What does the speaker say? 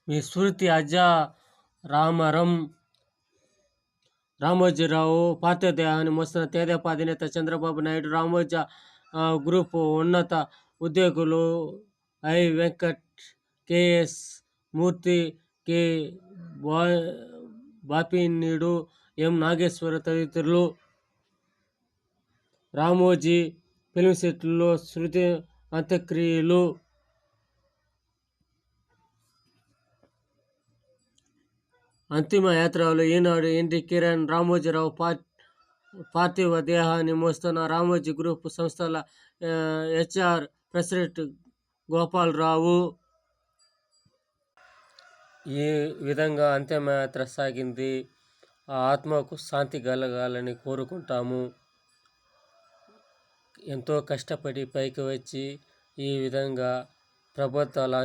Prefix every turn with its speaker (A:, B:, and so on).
A: మీ స్మృతి అజా రామరం రామోజీరావు పార్థివ దేహాన్ని మోస్తున్న తెదేపా అధినేత చంద్రబాబు నాయుడు, రామోజీ గ్రూప్ ఉన్నత ఉద్యోగులు ఐ వెంకట్, కెఎస్ మూర్తి, కె బాపినీడు, ఎం నాగేశ్వర తదితరులు. రామోజీ ఫిల్మ్ సిటీలో శృతి అంత్యక్రియలు. అంతిమ యాత్రలో ఈనాడు ఎన్టీ కిరణ్ రామోజీరావు పార్థివ దేహాన్ని మోస్తున్న రామోజీ గ్రూప్ సంస్థల హెచ్ఆర్ ప్రెసిడెంట్ గోపాలరావు. ఈ విధంగా అంతిమయాత్ర సాగింది. ఆ ఆత్మకు శాంతి కలగాలని కోరుకుంటాము. ఎంతో కష్టపడి పైకి వచ్చి ఈ విధంగా ప్రభుత్వాల